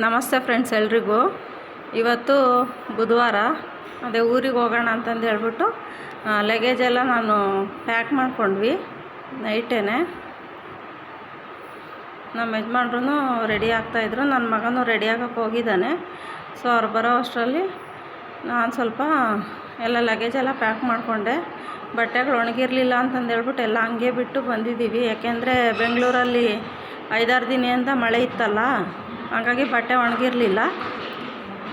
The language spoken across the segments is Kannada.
ನಮಸ್ತೆ ಫ್ರೆಂಡ್ಸ್ ಎಲ್ರಿಗೂ. ಇವತ್ತು ಬುಧವಾರ, ಅದೇ ಊರಿಗೆ ಹೋಗೋಣ ಅಂತಂದು ಹೇಳ್ಬಿಟ್ಟು ಲಗೇಜ್ ಎಲ್ಲ ನಾನು ಪ್ಯಾಕ್ ಮಾಡ್ಕೊಂಡ್ವಿ ನೈಟೇ. ನಮ್ಮ ಯಜಮಾನ್ರೂ ರೆಡಿ ಆಗ್ತಾಯಿದ್ರು, ನನ್ನ ಮಗನೂ ರೆಡಿ ಆಗೋಕ್ಕೆ ಹೋಗಿದ್ದಾನೆ. ಸೊ ಅವ್ರು ಬರೋ ಅಷ್ಟರಲ್ಲಿ ನಾನು ಸ್ವಲ್ಪ ಎಲ್ಲ ಲಗೇಜ್ ಎಲ್ಲ ಪ್ಯಾಕ್ ಮಾಡಿಕೊಂಡೆ. ಬಟ್ಟೆಗಳು ಒಣಗಿರಲಿಲ್ಲ ಅಂತಂದು ಹೇಳ್ಬಿಟ್ಟು ಎಲ್ಲ ಹಂಗೆ ಬಿಟ್ಟು ಬಂದಿದ್ದೀವಿ. ಯಾಕೆಂದರೆ ಬೆಂಗಳೂರಲ್ಲಿ 5-6 ದಿನದಿಂದ ಮಳೆ ಇತ್ತಲ್ಲ, ಹಾಗಾಗಿ ಬಟ್ಟೆ ಒಣಗಿರಲಿಲ್ಲ.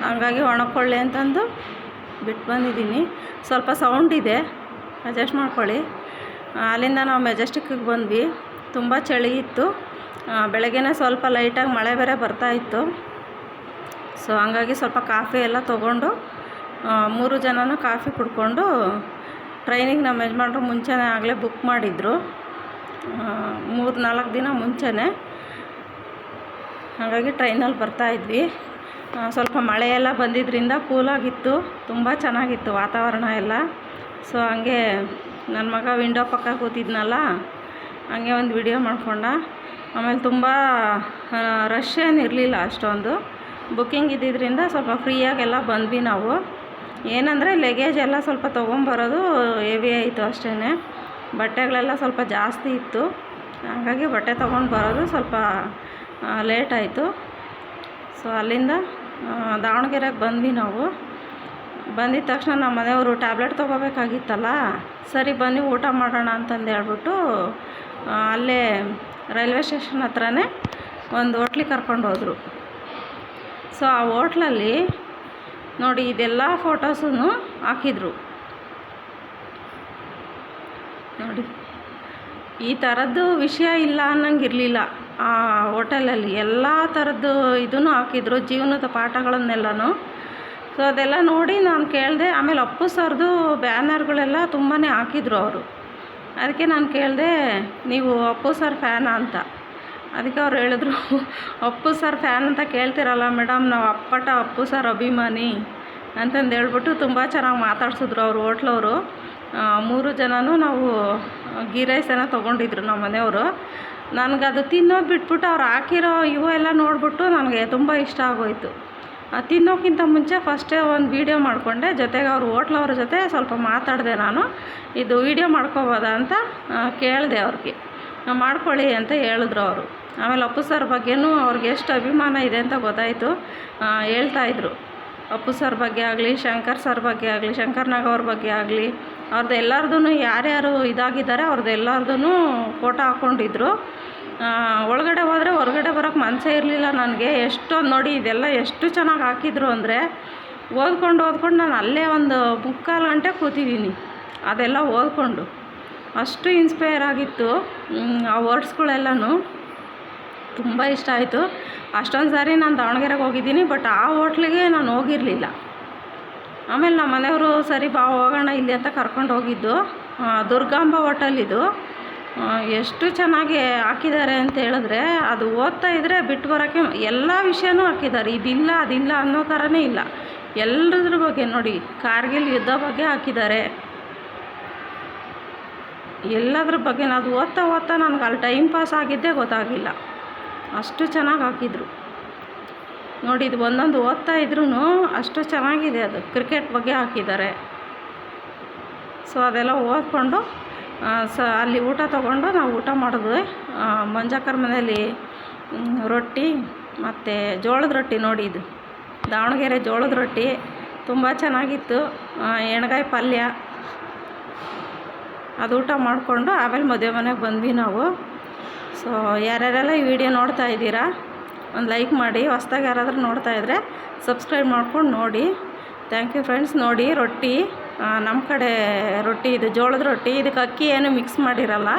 ಹಾಗಾಗಿ ಒಣಕೊಳ್ಳಿ ಅಂತಂದು ಬಿಟ್ಟು ಬಂದಿದ್ದೀನಿ. ಸ್ವಲ್ಪ ಸೌಂಡ್ ಇದೆ, ಅಡ್ಜಸ್ಟ್ ಮಾಡ್ಕೊಳ್ಳಿ. ಅಲ್ಲಿಂದ ನಾವು ಮೆಜೆಸ್ಟಿಕ್ಕಿಗೆ ಬಂದ್ವಿ. ತುಂಬ ಚಳಿ ಇತ್ತು. ಬೆಳಗ್ಗೆನೇ ಸ್ವಲ್ಪ ಲೈಟಾಗಿ ಮಳೆ ಬೇರೆ ಬರ್ತಾಯಿತ್ತು. ಸೊ ಹಂಗಾಗಿ ಸ್ವಲ್ಪ ಕಾಫಿ ಎಲ್ಲ ತೊಗೊಂಡು 3 ಜನನೂ ಕಾಫಿ ಕುಡ್ಕೊಂಡು ಟ್ರೈನಿಗೆ ನಮ್ಮ ಯಜಮಾನ್ರು ಮುಂಚೆನೇ ಆಗಲೇ ಬುಕ್ ಮಾಡಿದ್ರು, 3-4 ದಿನ ಮುಂಚೆನೇ. ಹಾಗಾಗಿ ಟ್ರೈನಲ್ಲಿ ಬರ್ತಾಯಿದ್ವಿ. ಸ್ವಲ್ಪ ಮಳೆ ಎಲ್ಲ ಬಂದಿದ್ದರಿಂದ ಕೂಲಾಗಿತ್ತು, ತುಂಬ ಚೆನ್ನಾಗಿತ್ತು ವಾತಾವರಣ ಎಲ್ಲ. ಸೊ ಹಂಗೆ ನನ್ನ ಮಗ ವಿಂಡೋ ಪಕ್ಕ ಕೂತಿದ್ನಲ್ಲ, ಹಂಗೆ ಒಂದು ವಿಡಿಯೋ ಮಾಡ್ಕೊಂಡ. ಆಮೇಲೆ ತುಂಬ ರಶ್ ಏನಿರಲಿಲ್ಲ ಅಷ್ಟೊಂದು. ಬುಕ್ಕಿಂಗ್ ಇದ್ದಿದ್ದರಿಂದ ಸ್ವಲ್ಪ ಫ್ರೀಯಾಗೆಲ್ಲ ಬಂದ್ವಿ ನಾವು. ಏನಂದರೆ ಲಗೇಜ್ ಎಲ್ಲ ಸ್ವಲ್ಪ ತೊಗೊಂಬರೋದು ಹೆವಿ ಆಯಿತು ಅಷ್ಟೇ. ಬಟ್ಟೆಗಳೆಲ್ಲ ಸ್ವಲ್ಪ ಜಾಸ್ತಿ ಇತ್ತು, ಹಾಗಾಗಿ ಬಟ್ಟೆ ತೊಗೊಂಡು ಬರೋದು ಸ್ವಲ್ಪ ಲೇಟ್ ಆಯಿತು. ಸೊ ಅಲ್ಲಿಂದ ದಾವಣಗೆರೆಗೆ ಬಂದ್ವಿ ನಾವು. ಬಂದಿದ್ದ ತಕ್ಷಣ ನಮ್ಮ ಮನೆಯವರು ಟ್ಯಾಬ್ಲೆಟ್ ತೊಗೋಬೇಕಾಗಿತ್ತಲ್ಲ, ಸರಿ ಬನ್ನಿ ಊಟ ಮಾಡೋಣ ಅಂತಂದು ಹೇಳ್ಬಿಟ್ಟು ಅಲ್ಲೇ ರೈಲ್ವೆ ಸ್ಟೇಷನ್ ಹತ್ರನೇ ಒಂದು ಹೋಟ್ಲಿಗೆ ಕರ್ಕೊಂಡು ಹೋದರು. ಸೊ ಆ ಹೋಟ್ಲಲ್ಲಿ ನೋಡಿ ಇದೆಲ್ಲ ಫೋಟೋಸೂ ಹಾಕಿದ್ರು ನೋಡಿ. ಈ ಥರದ್ದು ವಿಷಯ ಇಲ್ಲ ಅನ್ನಂಗಿರಲಿಲ್ಲ ಆ ಹೋಟೆಲಲ್ಲಿ. ಎಲ್ಲ ಥರದ್ದು ಇದನ್ನು ಹಾಕಿದ್ರು, ಜೀವನದ ಪಾಠಗಳನ್ನೆಲ್ಲನೂ. ಸೊ ಅದೆಲ್ಲ ನೋಡಿ ನಾನು ಕೇಳಿದೆ. ಆಮೇಲೆ ಅಪ್ಪು ಸರ್ದು ಬ್ಯಾನರ್ಗಳೆಲ್ಲ ತುಂಬಾ ಹಾಕಿದ್ರು ಅವರು. ಅದಕ್ಕೆ ನಾನು ಕೇಳಿದೆ, ನೀವು ಅಪ್ಪು ಸರ್ ಫ್ಯಾನಾ ಅಂತ. ಅದಕ್ಕೆ ಅವ್ರು ಹೇಳಿದ್ರು, ಅಪ್ಪು ಸರ್ ಫ್ಯಾನ್ ಅಂತ ಕೇಳ್ತಿರಲ್ಲ ಮೇಡಮ್, ನಾವು ಅಪ್ಪು ಸರ್ ಅಭಿಮಾನಿ ಅಂತಂದು ಹೇಳ್ಬಿಟ್ಟು ತುಂಬ ಚೆನ್ನಾಗಿ ಮಾತಾಡ್ಸಿದ್ರು ಅವರು ಹೋಟ್ಲವರು. 3 ಜನನೂ ನಾವು ಗೀ ರೈಸನ್ನು ತೊಗೊಂಡಿದ್ರು ನಮ್ಮ ಮನೆಯವರು. ನನಗದು ತಿನ್ನೋದು ಬಿಟ್ಬಿಟ್ಟು ಅವ್ರು ಹಾಕಿರೋ ಇವು ಎಲ್ಲ ನೋಡಿಬಿಟ್ಟು ನನಗೆ ತುಂಬ ಇಷ್ಟ ಆಗೋಯಿತು. ತಿನ್ನೋಕ್ಕಿಂತ ಮುಂಚೆ ಫಸ್ಟೇ ಒಂದು ವೀಡಿಯೋ ಮಾಡಿಕೊಂಡೆ. ಜೊತೆಗೆ ಅವ್ರು ಹೋಟ್ಲವ್ರ ಜೊತೆ ಸ್ವಲ್ಪ ಮಾತಾಡಿದೆ ನಾನು. ಇದು ವೀಡಿಯೋ ಮಾಡ್ಕೋಬೋದಾ ಅಂತ ಕೇಳಿದೆ ಅವ್ರಿಗೆ. ಮಾಡ್ಕೊಳ್ಳಿ ಅಂತ ಹೇಳಿದ್ರು ಅವರು. ಆಮೇಲೆ ಅಪ್ಪು ಸರ್ ಬಗ್ಗೆನೂ ಅವ್ರಿಗೆ ಎಷ್ಟು ಅಭಿಮಾನ ಇದೆ ಅಂತ ಗೊತ್ತಾಯಿತು. ಹೇಳ್ತಾಯಿದ್ರು ಅಪ್ಪು ಸರ್ ಬಗ್ಗೆ ಆಗಲಿ, ಶಂಕರ್ ಸರ್ ಬಗ್ಗೆ ಆಗಲಿ, ಶಂಕರ್ ನಾಗ್ ಅವ್ರ ಬಗ್ಗೆ ಆಗಲಿ, ಅವ್ರದ್ದು ಎಲ್ಲರದೂ ಯಾರ್ಯಾರು ಇದಾಗಿದ್ದಾರೆ ಅವ್ರದ್ದು ಎಲ್ಲರದೂ ಫೋಟೋ ಹಾಕ್ಕೊಂಡಿದ್ರು. ಒಳಗಡೆ ಹೋದರೆ ಹೊರಗಡೆ ಬರೋಕ್ಕೆ ಮನಸ್ಸೇ ಇರಲಿಲ್ಲ ನನಗೆ. ಎಷ್ಟೊಂದು ನೋಡಿ ಇದೆಲ್ಲ ಎಷ್ಟು ಚೆನ್ನಾಗಿ ಹಾಕಿದ್ರು ಅಂದರೆ, ಓದ್ಕೊಂಡು ನಾನು ಅಲ್ಲೇ ಒಂದು 3/4 ಗಂಟೆ ಕೂತಿದ್ದೀನಿ ಅದೆಲ್ಲ ಓದ್ಕೊಂಡು. ಅಷ್ಟು ಇನ್ಸ್ಪೈರ್ ಆಗಿತ್ತು ಆ ವರ್ಡ್ಸ್ಗಳೆಲ್ಲನೂ. ತುಂಬ ಇಷ್ಟ ಆಯಿತು. ಅಷ್ಟೊಂದು ಸಾರಿ ನಾನು ದಾವಣಗೆರೆಗೆ ಹೋಗಿದ್ದೀನಿ, ಬಟ್ ಆ ಹೋಟ್ಲಿಗೆ ನಾನು ಹೋಗಿರಲಿಲ್ಲ. ಆಮೇಲೆ ನಮ್ಮ ಮನೆಯವರು ಸರಿ ಬಾ ಹೋಗೋಣ ಇಲ್ಲಿ ಅಂತ ಕರ್ಕೊಂಡು ಹೋಗಿದ್ದು. ದುರ್ಗಾಂಬ ಹೋಟೆಲ್ ಇದು. ಎಷ್ಟು ಚೆನ್ನಾಗಿ ಹಾಕಿದ್ದಾರೆ ಅಂತ ಹೇಳಿದ್ರೆ, ಅದು ಓದ್ತಾ ಇದ್ದರೆ ಬಿಟ್ಟು ಬರೋಕ್ಕೆ ಎಲ್ಲ ವಿಷಯನೂ ಹಾಕಿದ್ದಾರೆ. ಇದಿಲ್ಲ ಅದಿಲ್ಲ ಅನ್ನೋ ಥರನೇ ಇಲ್ಲ. ಎಲ್ಲದ್ರ ಬಗ್ಗೆ ನೋಡಿ, ಕಾರ್ಗಿಲ್ ಯುದ್ಧ ಬಗ್ಗೆ ಹಾಕಿದ್ದಾರೆ, ಎಲ್ಲದ್ರ ಬಗ್ಗೆ. ಅದು ಓದ್ತಾ ನನಗೆ ಅಲ್ಲಿ ಟೈಮ್ ಪಾಸ್ ಆಗಿದ್ದೇ ಗೊತ್ತಾಗಿಲ್ಲ, ಅಷ್ಟು ಚೆನ್ನಾಗಿ ಹಾಕಿದ್ರು ನೋಡಿ. ಇದು ಒಂದೊಂದು ಓದ್ತಾ ಇದ್ರೂ ಅಷ್ಟು ಚೆನ್ನಾಗಿದೆ. ಅದು ಕ್ರಿಕೆಟ್ ಬಗ್ಗೆ ಹಾಕಿದ್ದಾರೆ. ಸೊ ಅದೆಲ್ಲ ಓದ್ಕೊಂಡು ಅಲ್ಲಿ ಊಟ ತೊಗೊಂಡು ನಾವು ಊಟ ಮಾಡಿದ್ವಿ. ಮಂಜಕ್ಕರ ಮನೆಯಲ್ಲಿ ರೊಟ್ಟಿ ಮತ್ತು ಜೋಳದ ರೊಟ್ಟಿ ನೋಡಿ, ಇದು ದಾವಣಗೆರೆ ಜೋಳದ ರೊಟ್ಟಿ ತುಂಬ ಚೆನ್ನಾಗಿತ್ತು. ಎಣ್ಗಾಯಿ ಪಲ್ಯ, ಅದು ಊಟ ಮಾಡಿಕೊಂಡು ಆಮೇಲೆ ಮದುವೆ ಮನೆಗೆ ಬಂದ್ವಿ ನಾವು. ಸೊ ಯಾರ್ಯಾರೆಲ್ಲ ಈ ವಿಡಿಯೋ ನೋಡ್ತಾ ಇದ್ದೀರಾ ಒಂದು ಲೈಕ್ ಮಾಡಿ. ಹೊಸ್ದಾಗಿ ಯಾರಾದರೂ ನೋಡ್ತಾ ಇದ್ದರೆ ಸಬ್ಸ್ಕ್ರೈಬ್ ಮಾಡ್ಕೊಂಡು ನೋಡಿ. Thank you friends. ನೋಡಿ ರೊಟ್ಟಿ, ನಮ್ಮ ಕಡೆ ರೊಟ್ಟಿ ಇದು ಜೋಳದ ರೊಟ್ಟಿ. ಇದಕ್ಕೆ ಅಕ್ಕಿ ಏನು ಮಿಕ್ಸ್ ಮಾಡಿರಲ್ಲ,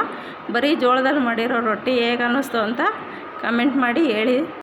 ಬರೀ ಜೋಳದಲ್ಲಿ ಮಾಡಿರೋ ರೊಟ್ಟಿ. ಹೇಗೆ ಅನ್ನಿಸ್ತು ಅಂತ ಕಮೆಂಟ್ ಮಾಡಿ ಹೇಳಿ.